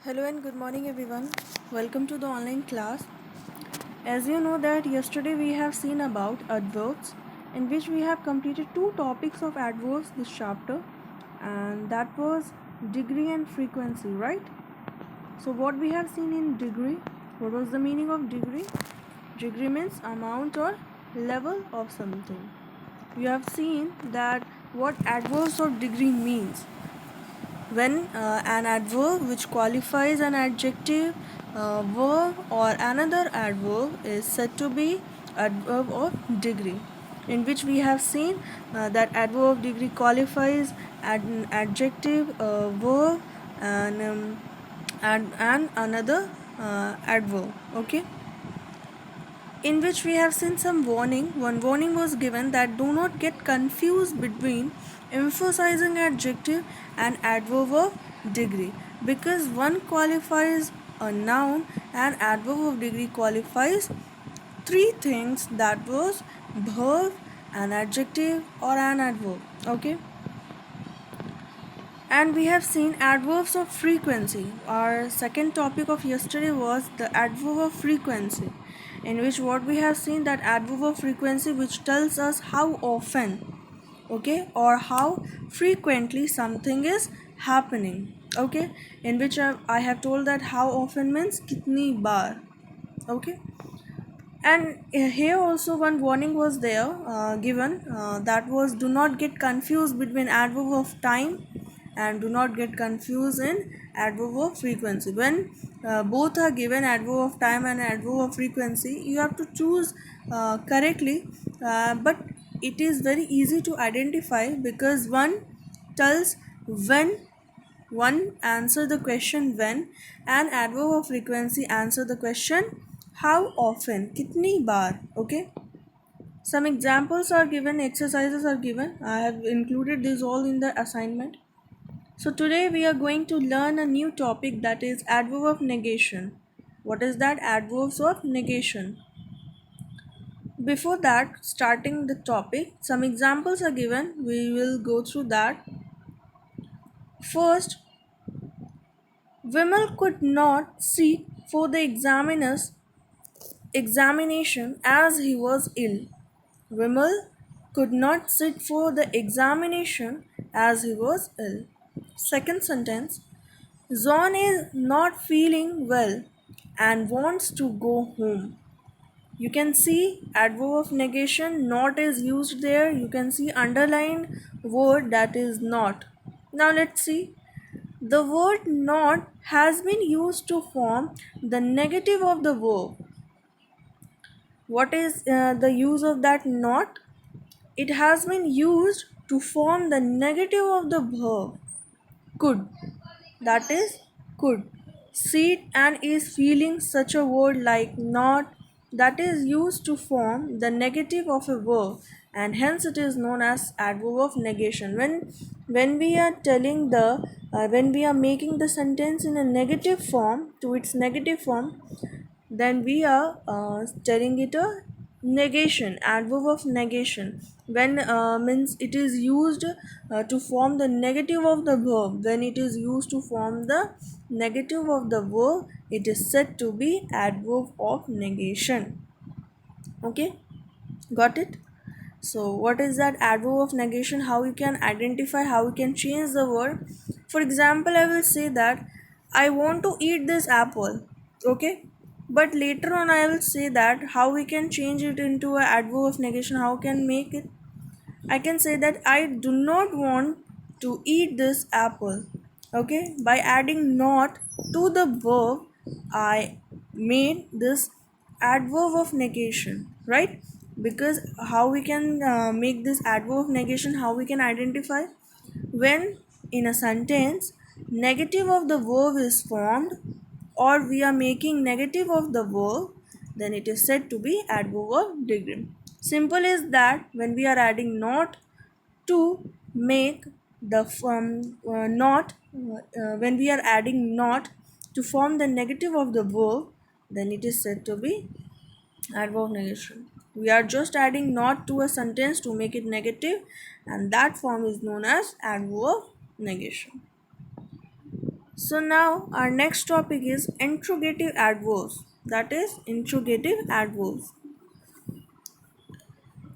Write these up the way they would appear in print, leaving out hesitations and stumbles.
Hello and good morning everyone. Welcome to the online class. As you know that yesterday we have seen about adverbs in which we have completed two topics of adverbs this chapter, and that was degree and frequency, right? So what we have seen in degree, what was the meaning of degree? Degree means amount or level of something. We have seen that what adverbs of degree means. When an adverb which qualifies an adjective, verb or another adverb is said to be adverb of degree, in which we have seen that adverb of degree qualifies an adjective, verb and another adverb. Okay, in which we have seen some warning. One warning was given that do not get confused between emphasizing adjective and adverb of degree, because one qualifies a noun and adverb of degree qualifies three things, that was verb, an adjective or an adverb. Okay, and we have seen adverbs of frequency. Our second topic of yesterday was the adverb of frequency, in which what we have seen that adverb of frequency which tells us how often, okay, or how frequently something is happening. Okay, in which I have told that how often means kitni bar. Okay, and here also one warning was there, given, that was do not get confused between adverb of time and do not get confused in adverb of frequency. When both are given, adverb of time and adverb of frequency, you have to choose correctly, but it is very easy to identify, because one tells when, one answer the question when, and adverb of frequency answer the question how often, kitni bar. Okay, some examples are given, exercises are given. I have included this all in the assignment. So today we are going to learn a new topic, that is adverb of negation. What is that? Adverbs of negation. Before that, starting the topic, some examples are given. We will go through that. First, Vimal could not sit for the examination as he was ill. Vimal could not sit for the examination as he was ill. Second sentence, John is not feeling well and wants to go home. You can see adverb of negation, not is used there. You can see underlined word, that is not. Now let's see. The word not has been used to form the negative of the verb. What is the use of that not? It has been used to form the negative of the verb could. That is could. Sit and is feeling, such a word like not, that is used to form the negative of a verb, and hence it is known as adverb of negation. When we are telling the when we are making the sentence in a negative form, to its negative form, then we are telling it a negation, adverb of negation. When means it is used to form the negative of the verb. When it is used to form the negative of the verb, it is said to be adverb of negation. Okay, got it? So what is that adverb of negation? How you can identify, how you can change the word? For example, I will say that I want to eat this apple. Okay, but later on I will say that how we can change it into a adverb of negation. How can make it? I can say that I do not want to eat this apple. Okay, by adding not to the verb, I made this adverb of negation, right? Because how we can make this adverb of negation, how we can identify? When in a sentence negative of the verb is formed, or we are making negative of the verb, then it is said to be adverb of degree. Simple is that when we are adding not to make the not when we are adding not to form the negative of the verb, then it is said to be adverb of negation. We are just adding not to a sentence to make it negative, and that form is known as adverb of negation. So now our next topic is interrogative adverbs. That is interrogative adverbs.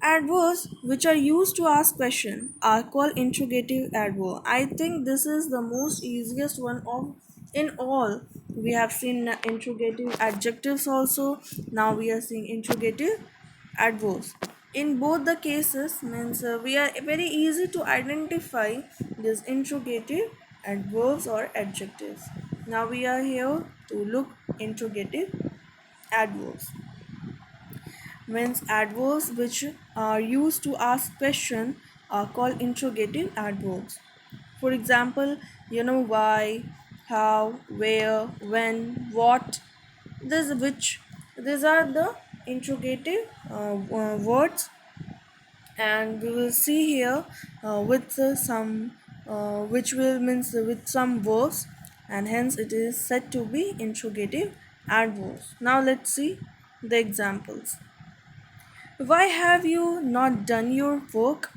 Adverbs which are used to ask question are called interrogative adverb. I think this is the most easiest one of in all. We have seen interrogative adjectives also. Now we are seeing interrogative adverbs. In both the cases means we are very easy to identify these interrogative adverbs or adjectives. Now we are here to look interrogative adverbs means adverbs which are used to ask question are called interrogative adverbs. For example, why, how, where, when, what. This which these are the interrogative words, and we will see here with some which will means with some verbs, and hence it is said to be interrogative adverbs. Now let's see the examples. Why have you not done your work?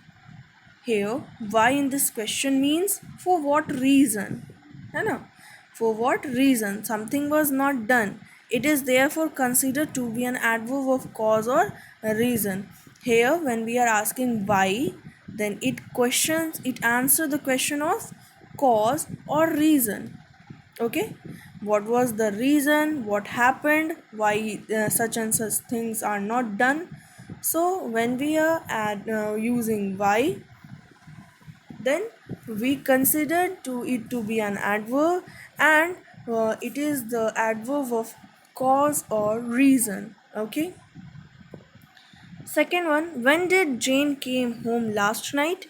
Here, why in this question means for what reason? है ना? For what reason something was not done. It is therefore considered to be an adverb of cause or reason. Here, when we are asking why, then it answers the question of cause or reason. Okay, what was the reason, what happened, why such and such things are not done. So when we are using why, then we consider to it to be an adverb, and it is the adverb of cause or reason. Okay, second one, when did Jane came home last night?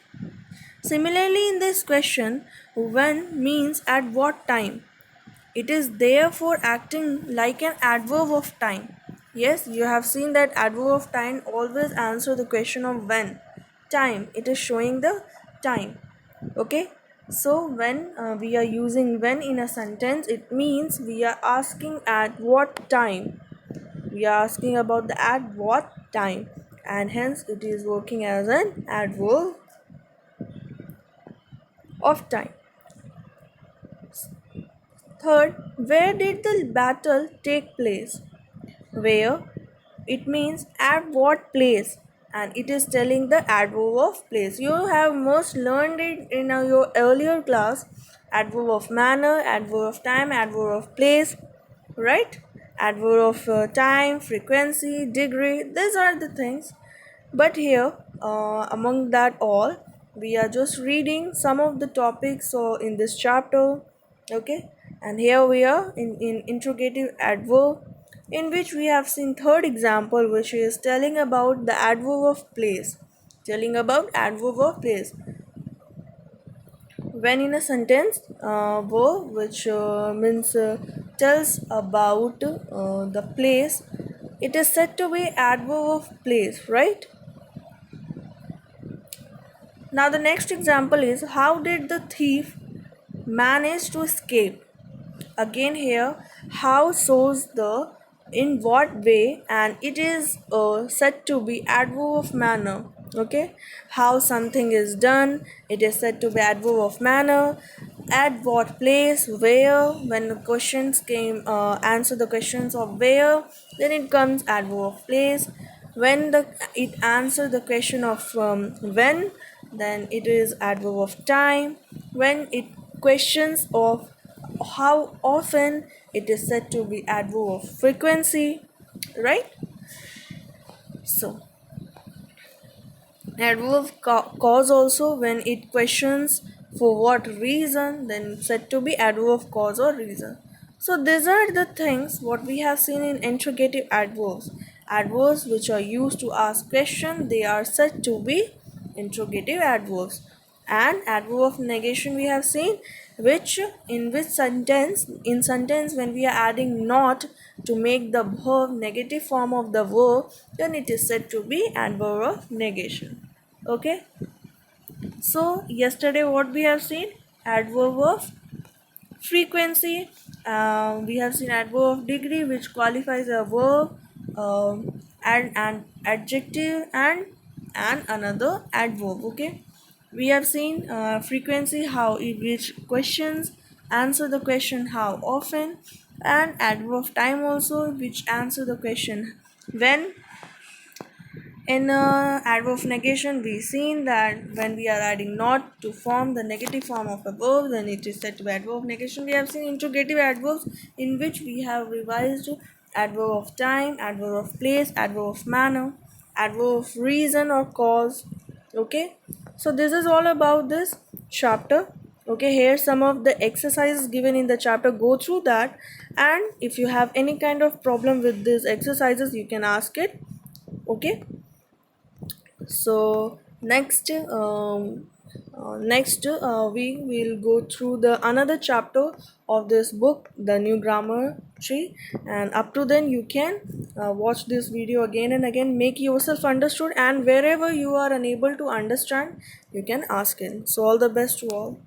Similarly, in this question, when means at what time. It is therefore acting like an adverb of time. Yes, you have seen that adverb of time always answer the question of when. Time, it is showing the time. Okay, so when we are using when in a sentence, it means we are asking at what time. We are asking about the at what time, and hence it is working as an adverb of time. Third, where did the battle take place? Where, it means at what place, and it is telling the adverb of place. You have most learned it in your earlier class. Adverb of manner, adverb of time, adverb of place, right? Adverb of time, frequency, degree, these are the things. But here, among that all, we are just reading some of the topics so in this chapter. Okay, and here we are in interrogative adverb, in which we have seen third example, which is telling about the adverb of place. Telling about adverb of place. When in a sentence, verb which means tells about the place, it is said to be adverb of place, right? Now the next example is, how did the thief manage to escape? Again here, how shows the in what way, and it is said to be adverb of manner. Okay, how something is done, it is said to be adverb of manner. At what place, where, when the questions came answer the questions of where, then it comes adverb of place. When it answers the question of when, then it is adverb of time. When it questions of how often, it is said to be adverb of frequency, right? So adverb of cause also, when it questions for what reason, then said to be adverb of cause or reason. So these are the things what we have seen in interrogative adverbs. Adverbs which are used to ask question, they are said to be interrogative adverbs. And adverb of negation we have seen, which in which sentence when we are adding not to make the verb negative form of the verb, then it is said to be adverb of negation. Okay, so yesterday what we have seen, adverb of frequency, we have seen adverb of degree which qualifies a verb, and an adjective, and another adverb. Okay, we have seen frequency, how it which questions answer the question how often, and adverb of time also, which answer the question when. In adverb of negation, we seen that when we are adding not to form the negative form of a verb, then it is said to be adverb of negation. We have seen interrogative adverbs, in which we have revised adverb of time, adverb of place, adverb of manner, adverb of reason or cause. Okay, so this is all about this chapter. Okay, here some of the exercises given in the chapter, go through that, and if you have any kind of problem with these exercises, you can ask it. Okay, so next we will go through the another chapter of this book, the new grammar tree, and up to then you can watch this video again and again, make yourself understood, and wherever you are unable to understand, you can ask it. So all the best to all.